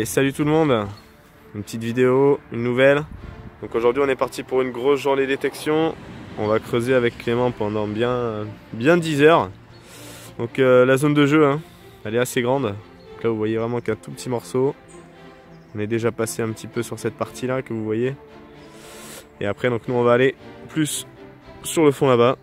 Allez, salut tout le monde, une petite vidéo, une nouvelle. Donc aujourd'hui on est parti pour une grosse journée détection. On va creuser avec Clément pendant bien 10 heures. Donc la zone de jeu, elle est assez grande. Donc là vous voyez vraiment qu'un tout petit morceau. On est déjà passé un petit peu sur cette partie là que vous voyez. Et après donc nous on va aller plus sur le fond là-bas.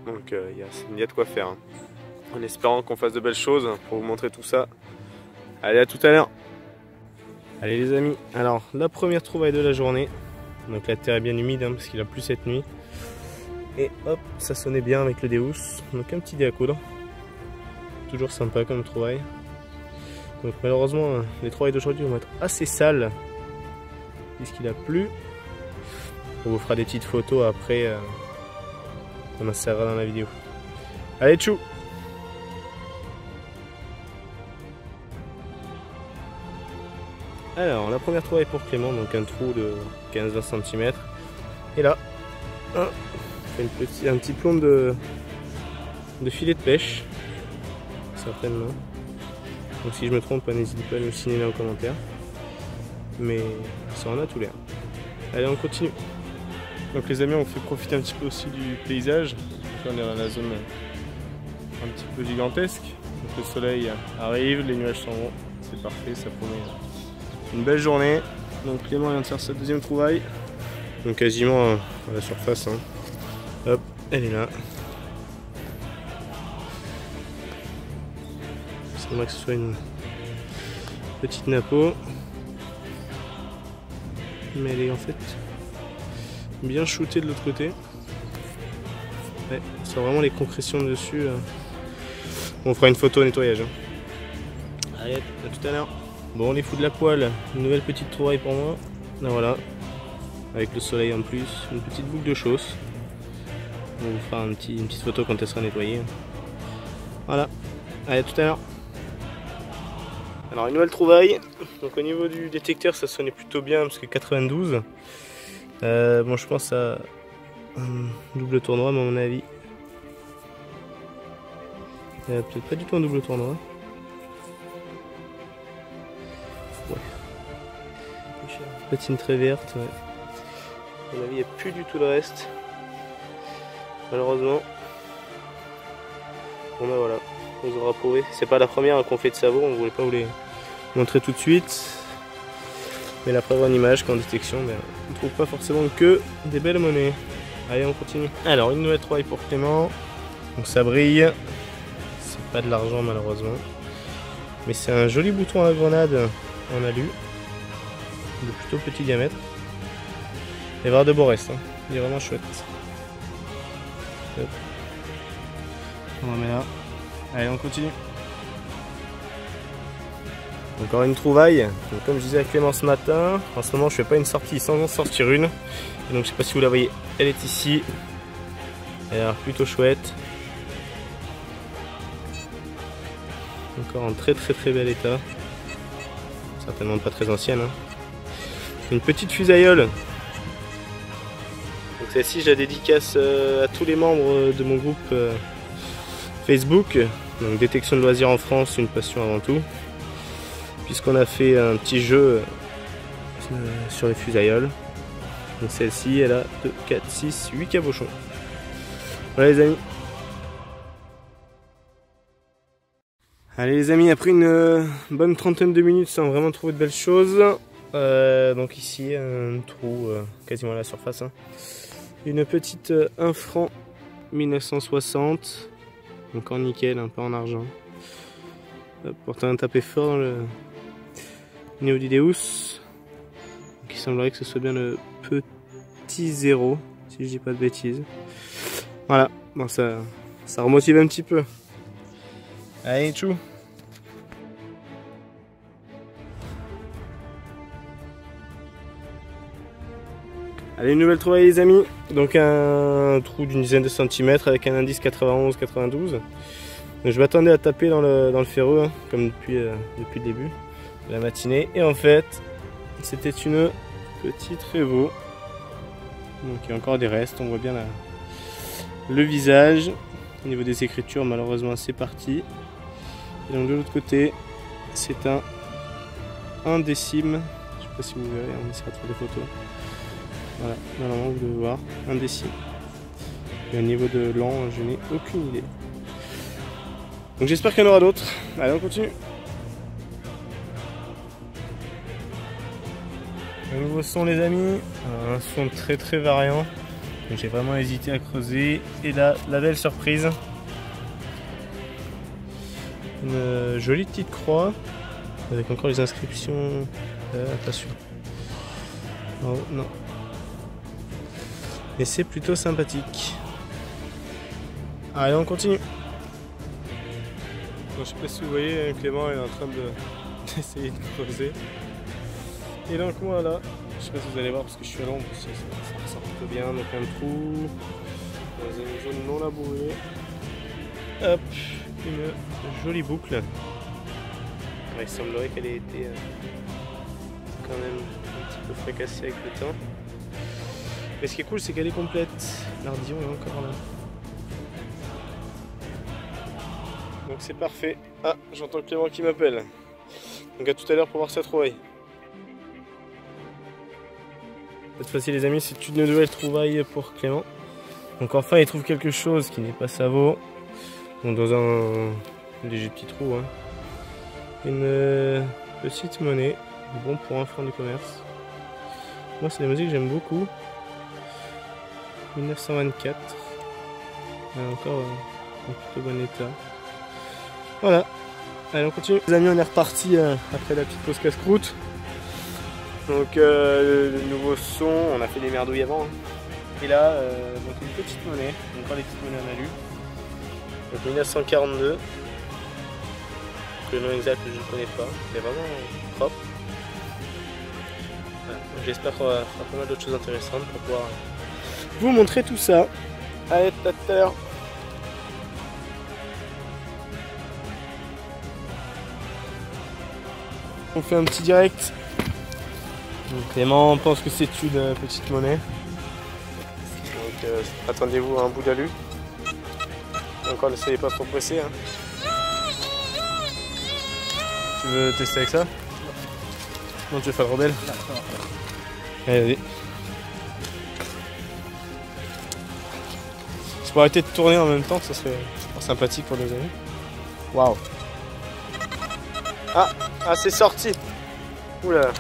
Donc il y a de quoi faire. En espérant qu'on fasse de belles choses pour vous montrer tout ça. Allez, à tout à l'heure. Allez les amis, alors la première trouvaille de la journée. Donc la terre est bien humide parce qu'il a plu cette nuit. Et hop, ça sonnait bien avec le Deus. Donc un petit dé à coudre. Toujours sympa comme trouvaille. Donc malheureusement les trouvailles d'aujourd'hui vont être assez sales puisqu'il a plu. On vous fera des petites photos après. On insérera dans la vidéo. Allez tchou. Alors la première trouvaille pour Clément, donc un trou de 15-20 cm. Et là, un petit plomb de filet de pêche, certainement. Donc si je me trompe, n'hésitez pas à nous signaler en commentaire. Mais ça en a tout l'air. Allez, on continue. Donc les amis, on fait profiter un petit peu aussi du paysage. On est dans la zone un petit peu gigantesque. Donc le soleil arrive, les nuages s'en vont. C'est parfait, ça promet une belle journée. Donc Clément vient de faire sa deuxième trouvaille. Donc quasiment à la surface. Hop, elle est là. J'aimerais que ce soit une petite napo. Mais elle est en fait bien shootée de l'autre côté. Ouais, c'est vraiment les concrétions dessus. On fera une photo au nettoyage. Allez, à tout à l'heure. Bon, on les fout de la poêle, une nouvelle petite trouvaille pour moi. Là, voilà, avec le soleil en plus, une petite boucle de chausse. On vous fera une petite photo quand elle sera nettoyée. Voilà, allez, à tout à l'heure. Alors, une nouvelle trouvaille. Donc, au niveau du détecteur, ça sonnait plutôt bien parce que 92. Bon, je pense à un double tournoi, mais à mon avis, peut-être pas du tout un double tournoi. Patine très verte, ouais. À mon avis, il n'y a plus du tout le reste. Malheureusement. Bon ben voilà, on vous aura prouvé. C'est pas la première qu'on fait de savon, on voulait pas vous les montrer tout de suite. Mais la preuve en image qu'en détection, ben, on ne trouve pas forcément que des belles monnaies. Allez, on continue. Alors, une nouvelle trouvaille pour Clément. Donc ça brille. C'est pas de l'argent malheureusement. Mais c'est un joli bouton à grenade en alu. De plutôt petit diamètre. Et voir de beau reste, il est vraiment chouette. Hop. On remet là. Allez, on continue. Encore une trouvaille. Donc, comme je disais à Clément ce matin, en ce moment je fais pas une sortie sans en sortir une. Et donc je sais pas si vous la voyez, elle est ici. Elle a l'air plutôt chouette. Encore en très bel état. Certainement pas très ancienne. Une petite fusailleule. Donc celle-ci je la dédicace à tous les membres de mon groupe Facebook. Donc détection de loisirs en France, une passion avant tout. Puisqu'on a fait un petit jeu sur les fusailleuls. Donc celle-ci elle a 2, 4, 6, 8 cabochons. Voilà les amis. Allez les amis, après une bonne trentaine de minutes sans vraiment trouver de belles choses. Donc ici un trou quasiment à la surface. Une petite 1 franc 1960. Donc en nickel, un peu en argent. Pourtant un tapé fort dans le niveau du Deus. Donc il semblerait que ce soit bien le petit 0, si je dis pas de bêtises. Voilà, bon ça remotive un petit peu. Allez tchou. Allez, une nouvelle trouvaille les amis. Donc un trou d'une dizaine de centimètres avec un indice 91-92. Donc je m'attendais à taper dans le ferreux, comme depuis le début de la matinée. Et en fait, c'était une petite Revo. Donc il y a encore des restes, on voit bien le visage. Au niveau des écritures, malheureusement c'est parti. Et donc de l'autre côté, c'est un 1 décime. Je sais pas si vous verrez, on essaiera de faire des photos. Voilà, normalement vous devez voir 1 décime. Et au niveau de l'an, je n'ai aucune idée. Donc j'espère qu'il y en aura d'autres. Allez, on continue. Un nouveau son, les amis, un son très variant. J'ai vraiment hésité à creuser. Et là, la belle surprise. Une jolie petite croix avec encore les inscriptions. Pas sûr. Oh, non. Et c'est plutôt sympathique. Allez, on continue. Donc, je sais pas si vous voyez, Clément est en train d'essayer de creuser. Et donc voilà, je sais pas si vous allez voir parce que je suis à l'ombre, ça ressort plutôt bien, donc un trou dans une zone non labourée. Hop, une jolie boucle. Il semblerait qu'elle ait été quand même un petit peu fracassée avec le temps. Mais ce qui est cool, c'est qu'elle est complète. L'ardillon est encore là. Donc c'est parfait. Ah, j'entends Clément qui m'appelle. Donc à tout à l'heure pour voir sa trouvaille. Cette fois-ci les amis, c'est une nouvelle trouvaille pour Clément. Donc enfin il trouve quelque chose qui n'est pas Savot. Donc dans un léger petit trou. Hein. Une petite monnaie. Bon pour un franc de commerce. Moi c'est des monnaies que j'aime beaucoup. 1924. Encore en plutôt bon état. Voilà. Allez on continue. Les amis, on est reparti après la petite pause casse-croûte. Donc le nouveau son, on a fait des merdouilles avant. Hein. Et là, donc une petite monnaie, encore les petites monnaies en alu. Donc 1942. Le nom exact je ne connais pas, c'est vraiment propre. Voilà. J'espère qu'on va faire pas mal d'autres choses intéressantes pour pouvoir vous montrer tout ça. Allez, tout à l'heure. On fait un petit direct. Donc Clément pense que c'est une petite monnaie. Donc attendez-vous à un bout d'alu. Encore ne soyez pas trop pressé. Hein. Tu veux tester avec ça? Non, tu veux faire le rebelle? Allez, vas-y. Je peux arrêter de tourner en même temps, ça serait sympathique pour les amis. Waouh! Ah, c'est sorti! Oula!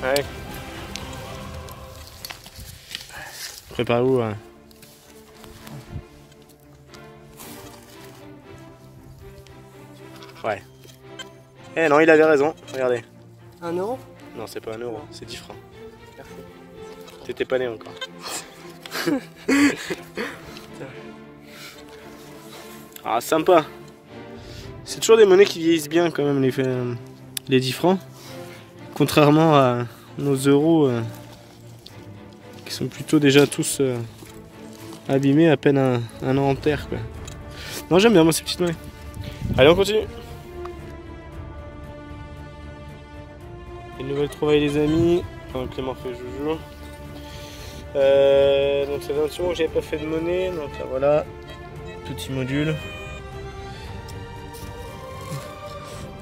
Ouais. Préparez-vous. Hein. Ouais. Eh non, il avait raison. Regardez. 1 euro? Non, c'est pas 1 euro, c'est 10 francs. Merci. T'étais pas né encore. Ah, sympa. C'est toujours des monnaies qui vieillissent bien quand même, les 10 francs. Contrairement à nos euros qui sont plutôt déjà tous abîmés à peine un an en terre. Quoi. Non, j'aime bien moi ces petites monnaies. Allez, on continue. Une nouvelle trouvaille les amis. Enfin, Clément fait joujou. Donc ça fait un petit moment que j'avais pas fait de monnaie. Donc là voilà, petit module.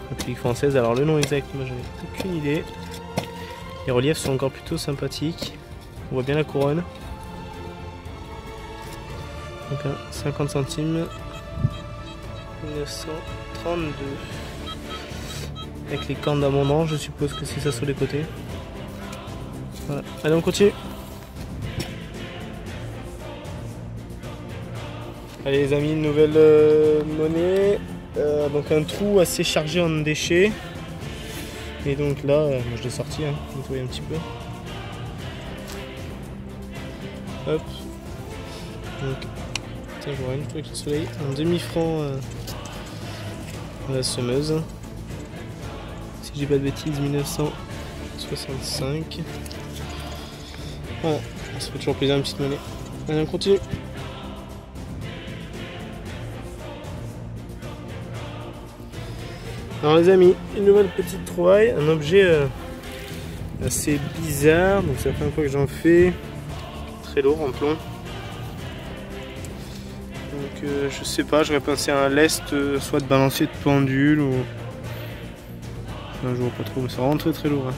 République française. Alors le nom exact, moi j'en ai aucune idée. Les reliefs sont encore plutôt sympathiques. On voit bien la couronne. Donc 50 centimes. 1932. Avec les cornes d'amendement, je suppose que c'est ça sur les côtés. Voilà. Allez, on continue. Allez les amis, une nouvelle monnaie. Donc un trou assez chargé en déchets. Et donc là, moi je l'ai sorti, hein, nettoyer un petit peu. Hop. Donc, tiens, je vois rien du tout avec le soleil. Un demi-franc à la semeuse. Si j'ai pas de bêtises, 1965. Voilà, ça fait toujours plaisir une petite monnaie. Allez, on continue. Alors les amis, une nouvelle petite trouvaille, un objet assez bizarre, donc c'est la première fois que j'en fais, très lourd en plomb. Donc je sais pas, j'aurais pensé à un lest, soit de balancier de pendule ou... Enfin, je vois pas trop, mais c'est vraiment très lourd. Hein.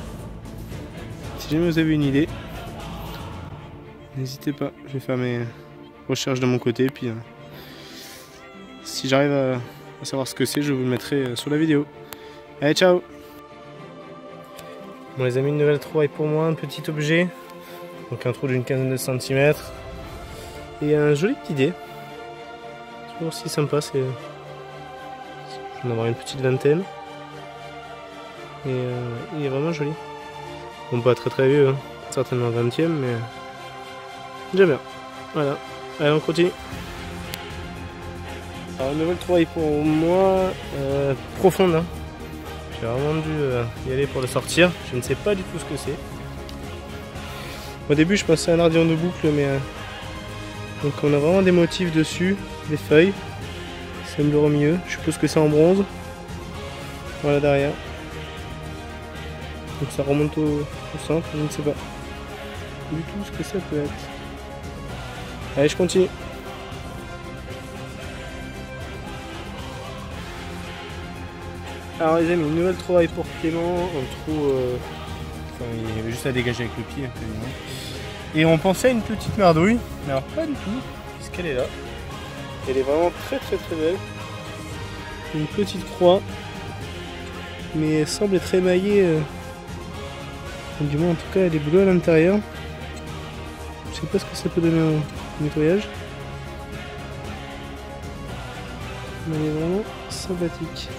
Si jamais vous avez une idée, n'hésitez pas, je vais faire mes recherches de mon côté, puis si j'arrive à savoir ce que c'est, je vous le mettrai sur la vidéo. Allez, ciao! Bon les amis, une nouvelle trouvaille pour moi, un petit objet, donc un trou d'une quinzaine de centimètres, et un joli petit dé. Toujours aussi sympa, c'est... Je vais en avoir une petite vingtaine. Et il est vraiment joli. Bon, pas très vieux, hein. Certainement 20e, mais j'aime bien. Voilà, allez on continue. Alors une nouvelle trouvaille pour moi, profonde. Hein. J'ai vraiment dû y aller pour le sortir. Je ne sais pas du tout ce que c'est. Au début je pensais à un ardillon de boucle, mais donc on a vraiment des motifs dessus, des feuilles. C'est un bleu au milieu. Je suppose que c'est en bronze. Voilà derrière. Donc ça remonte au centre. Je ne sais pas du tout ce que ça peut être. Allez, je continue. Alors les amis, une nouvelle trouvaille pour Clément, un trou, enfin il y avait juste à dégager avec le pied, évidemment. Et on pensait à une petite merdouille, mais alors pas du tout, puisqu'elle est là. Elle est vraiment très belle. Une petite croix, mais elle semble être émaillée, du moins en tout cas elle est bleue à l'intérieur. Je sais pas ce que ça peut donner au nettoyage. Mais elle est vraiment sympathique.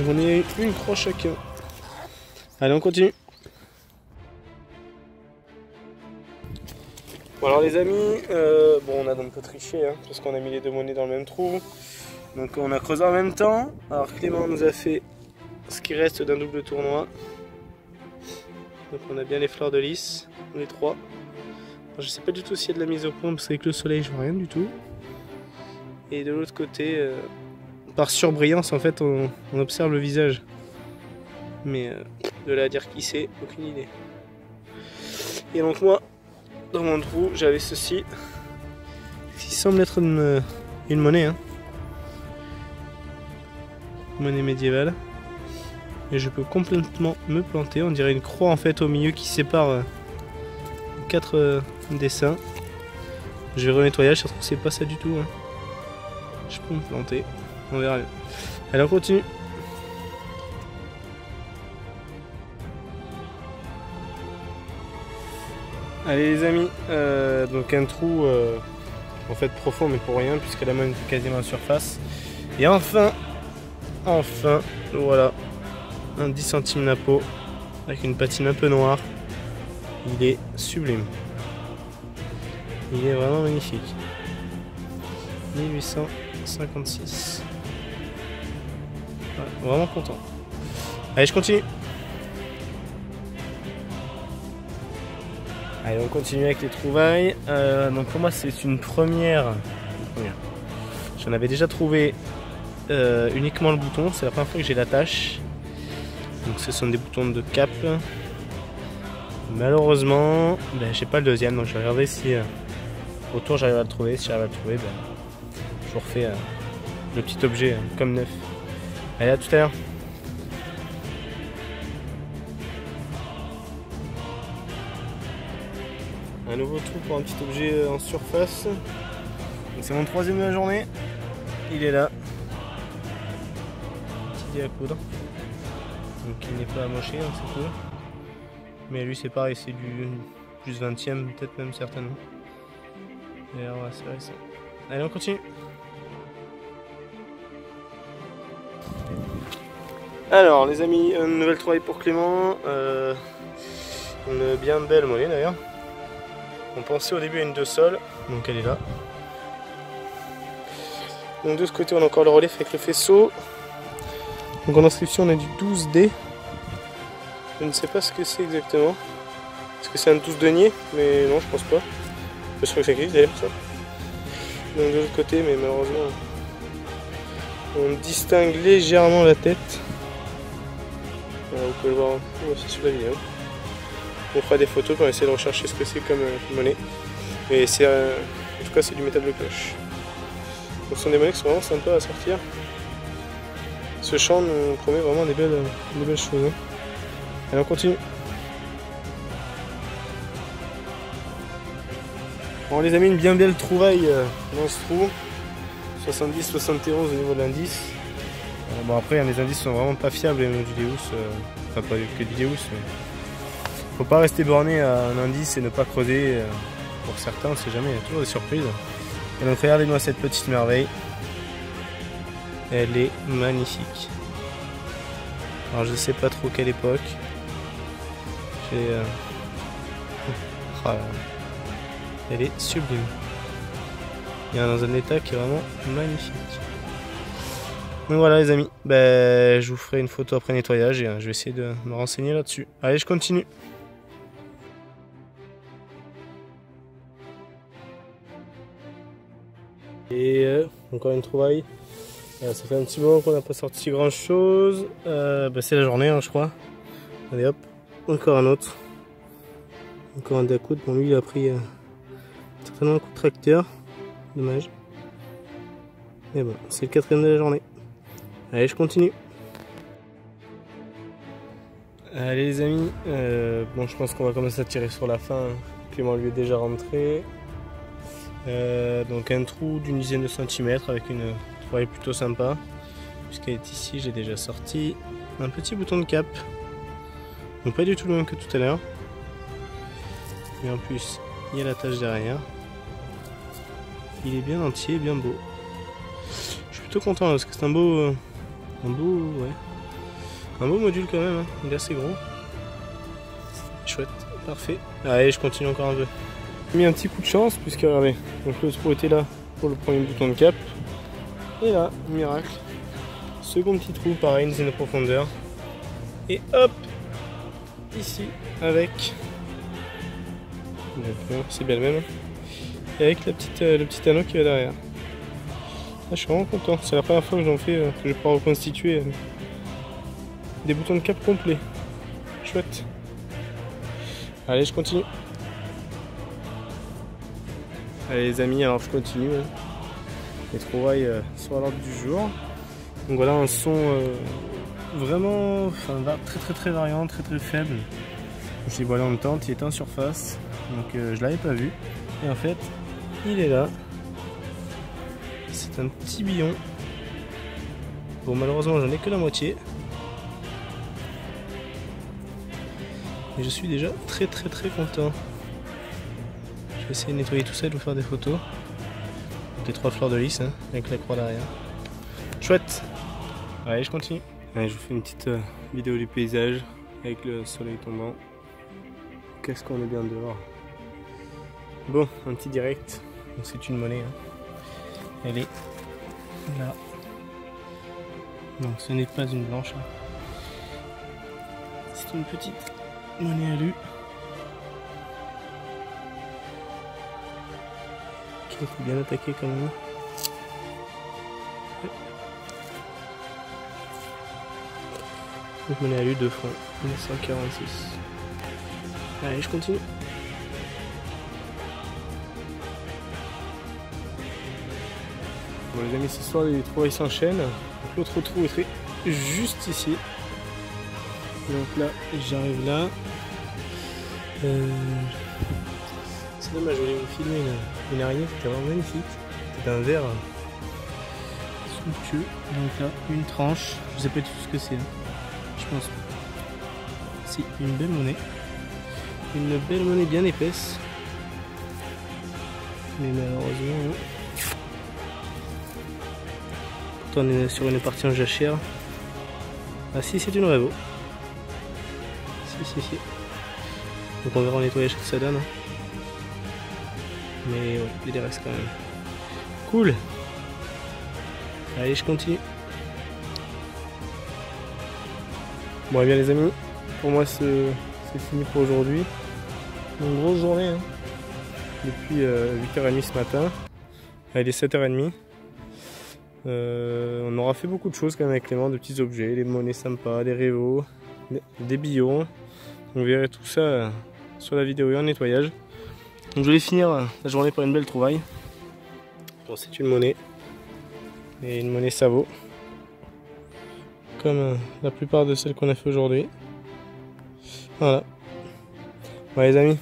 On est une croix chacun. Allez, on continue. Bon alors les amis, bon on a donc pas triché, hein, parce qu'on a mis les deux monnaies dans le même trou. Donc on a creusé en même temps. Alors Clément nous a fait ce qui reste d'un double tournoi. Donc on a bien les fleurs de lys, les trois. Alors, je sais pas du tout s'il y a de la mise au point, parce qu'avec le soleil je vois rien du tout. Et de l'autre côté... par surbrillance, en fait, on observe le visage. Mais de là à dire qui c'est, aucune idée. Et donc moi, dans mon trou, j'avais ceci. Qui semble être une monnaie. Hein. Monnaie médiévale. Et je peux complètement me planter. On dirait une croix en fait au milieu qui sépare 4 dessins. Je vais renettoyer, je trouve que c'est pas ça du tout. Hein. Je peux me planter. On verra bien. Allez, on continue. Allez les amis, donc un trou en fait profond mais pour rien puisque la main est quasiment en surface. Et enfin, voilà, un 10 cm napeau avec une patine un peu noire. Il est sublime. Il est vraiment magnifique. 1856. Ouais, vraiment content. Allez, je continue. Allez, on continue avec les trouvailles. Donc pour moi, c'est une première. J'en avais déjà trouvé uniquement le bouton. C'est la première fois que j'ai l'attache. Donc ce sont des boutons de cap. Malheureusement, ben, j'ai pas le deuxième. Donc je vais regarder si autour j'arrive à le trouver. Si j'arrive à le trouver, ben, je vous refais le petit objet comme neuf. Allez, à tout à l'heure. Un nouveau trou pour un petit objet en surface. C'est mon troisième de la journée. Il est là. Petit dé à coudre. Donc il n'est pas amoché, hein, c'est cool. Mais lui c'est pareil, c'est du plus 20e, peut-être même certainement. Et alors on va serrer ça. Allez, on continue. Alors les amis, une nouvelle trouvaille pour Clément. Une bien belle monnaie d'ailleurs. On pensait au début à une 2 sol, donc elle est là. Donc de ce côté on a encore le relief avec le faisceau. Donc en inscription on a du 12D. Je ne sais pas ce que c'est exactement. Est-ce que c'est un 12 denier? Mais non, je pense pas. Je suis sûr que ça existe d'ailleurs ça. Donc de l'autre côté, mais malheureusement on distingue légèrement la tête. Voilà, vous pouvez le voir aussi sur la vidéo. On fera des photos pour essayer de rechercher ce que c'est comme monnaie. Mais c'est en tout cas c'est du métal de cloche. Donc, ce sont des monnaies qui sont vraiment sympas à sortir. Ce champ nous promet vraiment des belles choses. Hein. Allez, on continue. Bon les amis, une bien belle trouvaille dans ce trou. 70-71 au niveau de l'indice. Bon après les indices sont vraiment pas fiables les Videos, enfin pas que de Videos. Faut pas rester borné à un indice et ne pas creuser. Pour certains, on sait jamais, il y a toujours des surprises. Et donc regardez-moi cette petite merveille. Elle est magnifique. Alors je sais pas trop quelle époque. Elle est sublime. Il y a dans un état qui est vraiment magnifique. Donc voilà les amis, je vous ferai une photo après nettoyage et je vais essayer de me renseigner là-dessus. Allez, je continue. Et encore une trouvaille. Ça fait un petit moment qu'on n'a pas sorti grand chose. C'est la journée hein, je crois. Allez hop, encore un autre. Encore un Dakout. Bon lui il a pris certainement un coup de tracteur. Dommage. Et bon, c'est le 4e de la journée. Allez, je continue. Allez les amis, bon je pense qu'on va commencer à tirer sur la fin. Clément lui est déjà rentré. Donc un trou d'une dizaine de centimètres avec une trouvaille plutôt sympa. Puisqu'elle est ici, j'ai déjà sorti un petit bouton de cap. Donc pas du tout le même que tout à l'heure. Et en plus, il y a la tâche derrière. Il est bien entier, bien beau. Je suis plutôt content parce que c'est un beau module quand même. Hein. Il est assez gros. Chouette, parfait. Allez, je continue encore un peu. J'ai mis un petit coup de chance puisque regardez, donc le trou était là pour le premier bouton de cap. Et là, miracle. Second petit trou, pareil, une dizaine de profondeur. Et hop, ici avec. C'est bien le même. Et avec le petit anneau qui va derrière. Ah, je suis vraiment content. C'est la première fois que j'en fais, que je pourrai reconstituer des boutons de cap complets. Chouette. Allez, je continue. Allez les amis, alors je continue. Hein. Les trouvailles sont à l'ordre du jour. Donc voilà un son vraiment très variant, très faible. Je l'ai voilé en tente, il était en surface. Donc je l'avais pas vu. Et en fait, il est là. C'est un petit billon. Bon malheureusement j'en ai que la moitié. Mais je suis déjà très content. Je vais essayer de nettoyer tout ça et de vous faire des photos. Donc les 3 fleurs de lys hein, avec la croix derrière. Chouette. Allez, je continue. Allez, je vous fais une petite vidéo du paysage avec le soleil tombant. Qu'est-ce qu'on est bien dehors. Bon, un petit direct. C'est une monnaie. Hein. Elle est là. Non, ce n'est pas une blanche. Hein. C'est une petite monnaie alu. Il faut bien attaquer quand même. Donc monnaie alu de francs, 1946. Allez, je continue. Bon les amis, ce soir les trouvailles s'enchaînent. L'autre trou est fait juste ici. Donc là, j'arrive là. C'est dommage, je voulais vous filmer une araignée qui était vraiment magnifique. C'est un verre somptueux. Donc là, une tranche. Je sais pas du tout ce que c'est. Je pense pas. C'est une belle monnaie. Une belle monnaie bien épaisse. Mais malheureusement. Pourtant on est sur une partie en jachère. Ah si, c'est une Revo. Si. Donc on verra en nettoyage ce que ça donne. Mais ouais, il y reste quand même. Cool. Allez, je continue. Bon, et bien les amis, pour moi c'est fini pour aujourd'hui. Une grosse journée. Hein. Depuis 8h30 ce matin. Il est 7h30. On aura fait beaucoup de choses quand même avec Clément, de petits objets, des monnaies sympas, des révos, des billons. On verra tout ça sur la vidéo et en nettoyage. Donc je vais finir la journée par une belle trouvaille. Bon, c'est une monnaie. Et une monnaie ça vaut. Comme la plupart de celles qu'on a fait aujourd'hui. Voilà. Bon les amis,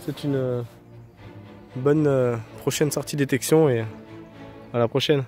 c'est une bonne prochaine sortie détection et à la prochaine.